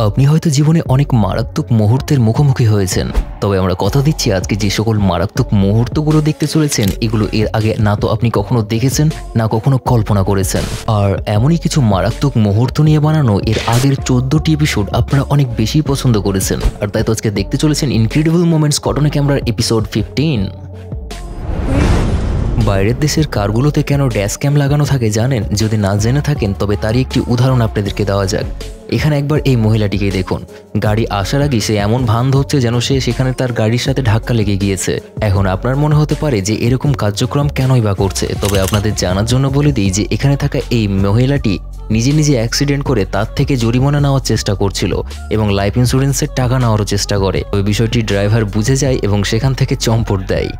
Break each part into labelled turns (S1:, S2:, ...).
S1: আপনি হয়তো জীবনে অনেক মারাত্মক মুহূর্তের মুখোমুখি হয়েছেন, তবে আমরা কথা দিচ্ছি আজকে যে সকল মারাত্মক মুহূর্তগুলো দেখতে চলেছেন এগুলো এর আগে না তো আপনি কখনো দেখেছেন না কখনো কল্পনা করেছেন। আর এমনই কিছু মারাত্মক মুহূর্ত নিয়ে বানানো এর আগের 14টি এপিসোড আপনারা অনেক বেশি পছন্দ করেছেন, আর তাই তো আজকে দেখতে চলেছেন ইনক্রেডিবল মোমেন্টস কটনে ক্যামেরার এপিসোড 15। বাইরের দেশের কারগুলোতে কেন ড্যাশ ক্যাম লাগানো থাকে জানেন? যদি না জেনে থাকেন তবে তারই একটি উদাহরণ আপনাদেরকে দেওয়া যাক। এখানে একবার এই মহিলাটিকে দেখুন, গাড়ি আসার আগে সে এমন ভান ধরছে যেন সে সেখানে তার গাড়ির সাথে ধাক্কা লেগে গিয়েছে। এখন আপনার মনে হতে পারে যে এরকম কার্যক্রম কেনই বা করছে, তবে আপনাদের জানার জন্য বলে দিই যে এখানে থাকা এই মহিলাটি নিজে নিজে অ্যাক্সিডেন্ট করে তার থেকে জরিমানা নেওয়ার চেষ্টা করছিল এবং লাইফ ইন্স্যুরেন্সের টাকা নেওয়ারও চেষ্টা করে। ওই বিষয়টি ড্রাইভার বুঝে যায় এবং সেখান থেকে চম্পট দেয়।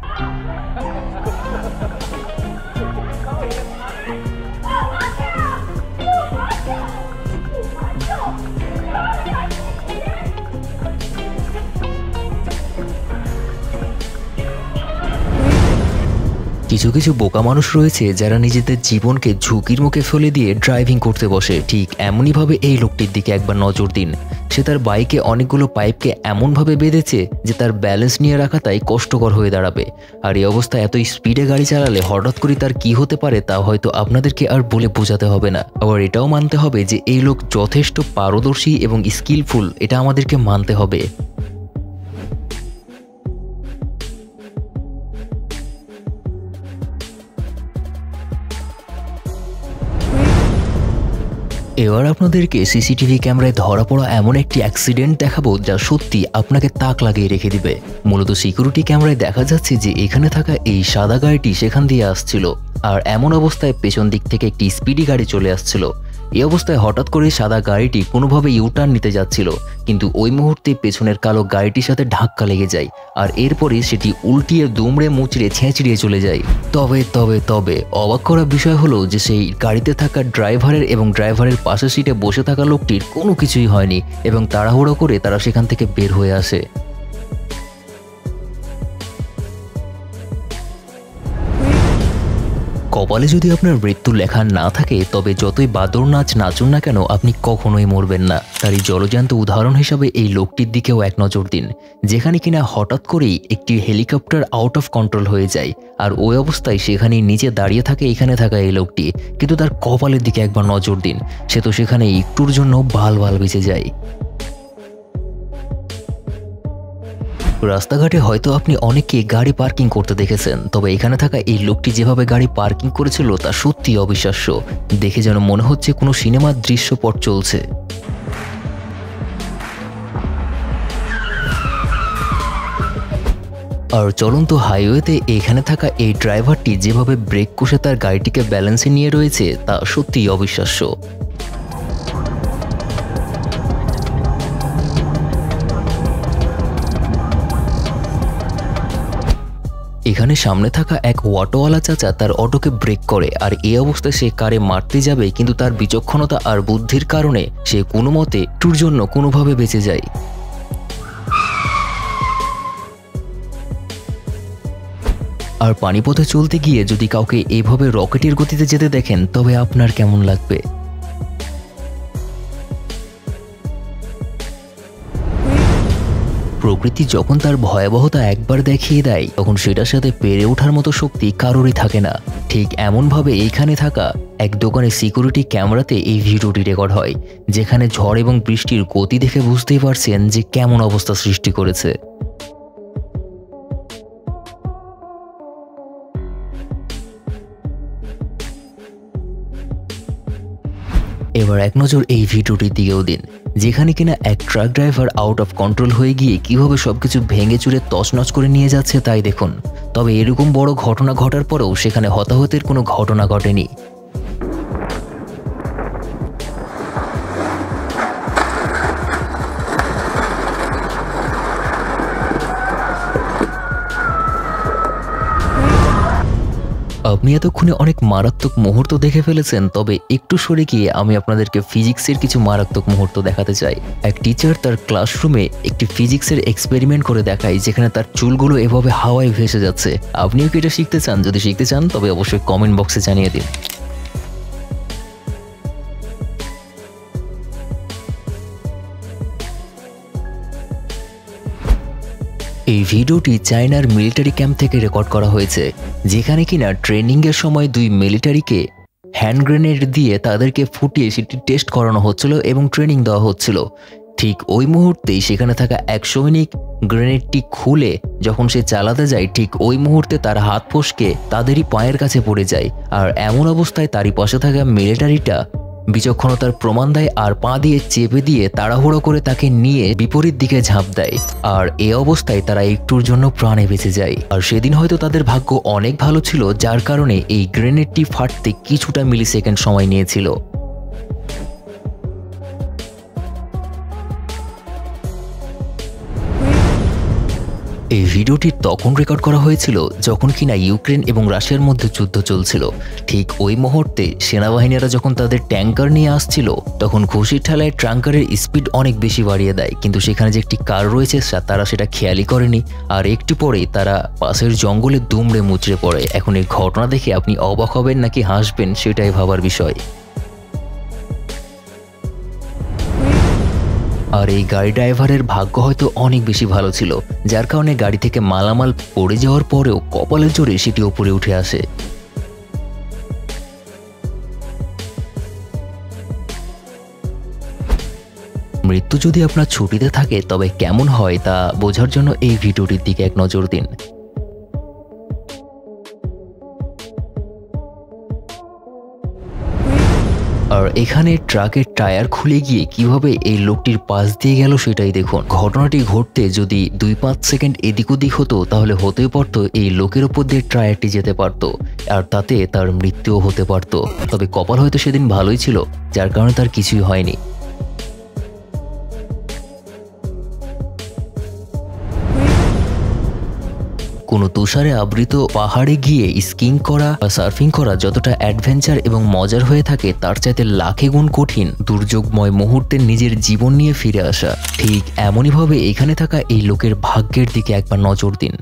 S1: কিছু কিছু বোকা মানুষ রয়েছে যারা নিজেদের জীবনকে ঝুঁকির মুখে ফেলে দিয়ে ড্রাইভিং করতে বসে। ঠিক এমনইভাবে এই লোকটির দিকে একবার নজর দিন। সে তার বাইকে অনেকগুলো পাইপকে এমনভাবে বেঁধেছে যে তার ব্যালেন্স নিয়ে রাখা তাই কষ্টকর হয়ে দাঁড়াবে। আর এই অবস্থায় এত স্পিডে গাড়ি চালালে হঠাৎ করে তার কি হতে পারে তা হয়তো আপনাদেরকে আর বলে বোঝাতে হবে না। আবার এটাও মানতে হবে যে এই লোক যথেষ্ট পারদর্শী এবং স্কিলফুল, এটা আমাদেরকে মানতে হবে। এবার আপনাদেরকে সিসিটিভি ক্যামেরায় ধরা পড়া এমন একটি অ্যাক্সিডেন্ট দেখাবো যা সত্যি আপনাকে তাক লাগিয়ে রেখে দিবে। মূলত সিকিউরিটি ক্যামেরায় দেখা যাচ্ছে যে এখানে থাকা এই সাদা গাড়িটি সেখান দিয়ে আসছিল, আর এমন অবস্থায় পেছন দিক থেকে একটি স্পিডি গাড়ি চলে আসছিল। এই অবস্থায় হঠাৎ করে সাদা গাড়িটি কোনোভাবে ইউটার্ন নিতে যাচ্ছিল, কিন্তু ওই মুহূর্তে পেছনের কালো গাড়িটির সাথে ধাক্কা লেগে যায়, আর এরপরে সেটি উল্টিয়ে দুমড়ে মুচড়ে ছেঁচড়িয়ে চলে যায়। তবে তবে তবে অবাক করা বিষয় হলো যে সেই গাড়িতে থাকা ড্রাইভারের এবং ড্রাইভারের পাশের সিটে বসে থাকা লোকটির কোনো কিছুই হয়নি এবং তাড়াহুড়ো করে তারা সেখান থেকে বের হয়ে আসে। কপালে যদি আপনার মৃত্যু লেখা না থাকে তবে যতই বাদর নাচ নাচুন না কেন আপনি কখনোই মরবেন না। তারই জলজান্ত উদাহরণ হিসাবে এই লোকটির দিকেও এক নজর দিন, যেখানে কিনা হঠাৎ করেই একটি হেলিকপ্টার আউট অফ কন্ট্রোল হয়ে যায়, আর ওই অবস্থায় সেখানে নিচে দাঁড়িয়ে থাকে এখানে থাকা এই লোকটি। কিন্তু তার কপালের দিকে একবার নজর দিন, সে তো সেখানে একটুর জন্য বাল বেঁচে যায়। রাস্তাঘাটে হয়তো আপনি অনেকে গাড়ি পার্কিং করতে দেখেছেন, তবে এখানে থাকা এই লোকটি যেভাবে গাড়ি পার্কিং করেছিল তা সত্যি অবিশ্বাস্য। দেখে যেন মনে হচ্ছে কোনো সিনেমার দৃশ্যপট চলছে। আর চলন্ত হাইওয়েতে এখানে থাকা এই ড্রাইভারটি যেভাবে ব্রেক কষে তার গাড়িটিকে ব্যালেন্সে নিয়ে রয়েছে তা সত্যিই অবিশ্বাস্য। এখানে সামনে থাকা এক অটোওয়ালা চাচা তার অটোকে ব্রেক করে, আর এই অবস্থায় সে কারে মারতে যাবে, কিন্তু তার বিচক্ষণতা আর বুদ্ধির কারণে সে কোনো মতে একটুর জন্য কোনোভাবে বেঁচে যায়। আর পানিপথে চলতে গিয়ে যদি কাউকে এভাবে রকেটের গতিতে যেতে দেখেন তবে আপনার কেমন লাগবে? প্রকৃতি যখন তার ভয়াবহতা একবার দেখিয়ে দেয় তখন সেটার সাথে পেরে ওঠার মতো শক্তি কারোরই থাকে না। ঠিক এমনভাবে এইখানে থাকা এক দোকানে সিকিউরিটি ক্যামেরাতে এই ভিডিওটি রেকর্ড হয়, যেখানে ঝড় এবং বৃষ্টির গতি দেখে বুঝতেই পারছেন যে কেমন অবস্থা সৃষ্টি করেছে। এবার এক নজর এই ভিডিওটির দিকেও দিন, যেখানে কিনা এক truck driver out of control হয়ে গিয়ে কিভাবে সবকিছু ভেঙে চুরে তছনছ করে নিয়ে যাচ্ছে তাই দেখুন। তবে এরকম বড় ঘটনা ঘটার পরেও সেখানে হতাহতের কোনো ঘটনা ঘটেনি। আপনি এতক্ষণে অনেক মারাত্মক মুহূর্ত দেখে ফেলেছেন, তবে একটু সরে গিয়ে আমি আপনাদেরকে ফিজিক্সের কিছু মারাত্মক মুহূর্ত দেখাতে চাই। এক টিচার তার ক্লাসরুমে একটি ফিজিক্সের এক্সপেরিমেন্ট করে দেখায়, যেখানে তার চুলগুলো এভাবে হাওয়ায় ভেসে যাচ্ছে। আপনিও কি এটা শিখতে চান? যদি শিখতে চান তবে অবশ্যই কমেন্ট বক্সে জানিয়ে দিন। এই ভিডিওটি চায়নার মিলিটারি ক্যাম্প থেকে রেকর্ড করা হয়েছে, যেখানে কিনা ট্রেনিংয়ের সময় দুই মিলিটারিকে হ্যান্ড গ্রেনেড দিয়ে তাদেরকে ফুটিয়ে সেটি টেস্ট করানো হচ্ছিল এবং ট্রেনিং দেওয়া হচ্ছিল। ঠিক ওই মুহূর্তেই সেখানে থাকা এক সৈনিক গ্রেনেডটি খুলে যখন সে চালাতে যায়, ঠিক ওই মুহূর্তে তার হাত ফসকে তাদেরই পায়ের কাছে পড়ে যায়। আর এমন অবস্থায় তারই পাশে থাকা মিলিটারিটা বিচক্ষণতার প্রমাণ দেয় আর পা দিয়ে চেপে দিয়ে তাড়াহুড়ো করে তাকে নিয়ে বিপরীত দিকে ঝাঁপ দেয়। আর এ অবস্থায় তারা একটুর জন্য প্রাণে বেঁচে যায়। আর সেদিন হয়তো তাদের ভাগ্য অনেক ভালো ছিল, যার কারণে এই গ্রেনেডটি ফাটতে কিছুটা মিলিসেকেন্ড সময় নিয়েছিল। এই ভিডিওটি তখন রেকর্ড করা হয়েছিল যখন কিনা ইউক্রেন এবং রাশিয়ার মধ্যে যুদ্ধ চলছিল। ঠিক ওই মুহূর্তে সেনাবাহিনীরা যখন তাদের ট্যাঙ্কার নিয়ে আসছিল, তখন খুশির ঠেলায় ট্যাঙ্কারের স্পিড অনেক বেশি বাড়িয়ে দেয়, কিন্তু সেখানে যে একটি কার রয়েছে তারা সেটা খেয়ালই করেনি। আর একটু পরেই তারা পাশের জঙ্গলে দুমড়ে মুচড়ে পড়ে। এখন এই ঘটনা দেখে আপনি অবাক হবেন নাকি হাসবেন, সেটাই ভাবার বিষয়। আর এই গাড়ি ড্রাইভারের ভাগ্য হয়তো অনেক বেশি ভালো ছিল, যার কারণে গাড়ি থেকে মালামাল পড়ে যাওয়ার পরেও কপালের জোরে সেটি উপরে উঠে আসে। মৃত্যু যদি আপনার ছুটিতে থাকে তবে কেমন হয় তা বোঝার জন্য এই ভিডিওটির দিকে এক নজর দিন। আর এখানে ট্রাকের টায়ার খুলে গিয়ে কিভাবে এই লোকটির পাশ দিয়ে গেল সেটাই দেখুন। ঘটনাটি ঘটতে যদি 2-5 সেকেন্ড এদিক ওদিক হতো তাহলে হতেই পারতো এই লোকের ওপর দিয়ে টায়ারটি যেতে পারতো, আর তাতে তার মৃত্যুও হতে পারতো। তবে কপাল হয়তো সেদিন ভালোই ছিল, যার কারণে তার কিছুই হয়নি। কোনো তুষারে আবৃত পাহাড়ে গিয়ে স্কিং করা বা সার্ফিং করা যতটা অ্যাডভেঞ্চার এবং মজার হয়ে থাকে, তার চাইতে লাখে গুণ কঠিন দুর্যোগময় মুহূর্তে নিজের জীবন নিয়ে ফিরে আসা। ঠিক এমনইভাবে এখানে থাকা এই লোকের ভাগ্যের দিকে একবার নজর দিন।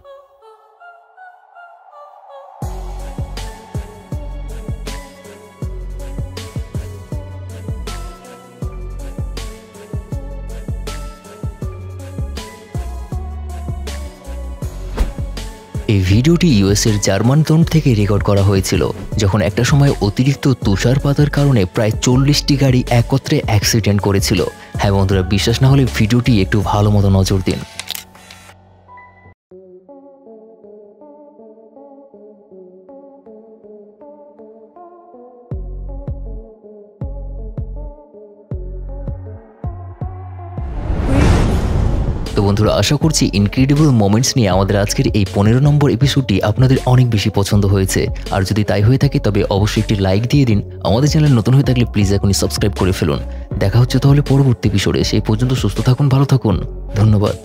S1: এই ভিডিওটি ইউএসের জার্মান জোন থেকে রেকর্ড করা হয়েছিল, যখন একটা সময় অতিরিক্ত তুষারপাতের কারণে প্রায় 40টি গাড়ি একত্রে অ্যাক্সিডেন্ট করেছিল। হ্যাঁ বন্ধুরা, বিশ্বাস না হলে ভিডিওটি একটু ভালো মতো নজর দিন। তো বন্ধুরা, আশা করছি ইনক্রেডিবল মোমেন্টস নিয়ে আমাদের আজকের এই 15 নম্বর এপিসোডটি আপনাদের অনেক বেশি পছন্দ হয়েছে। আর যদি তাই হয়ে থাকে তবে অবশ্যই একটি লাইক দিয়ে দিন। আমাদের চ্যানেল নতুন হয়ে থাকলে প্লিজ এখনই সাবস্ক্রাইব করে ফেলুন। দেখা হচ্ছে তাহলে পরবর্তী এপিসোডে। সেই পর্যন্ত সুস্থ থাকুন, ভালো থাকুন, ধন্যবাদ।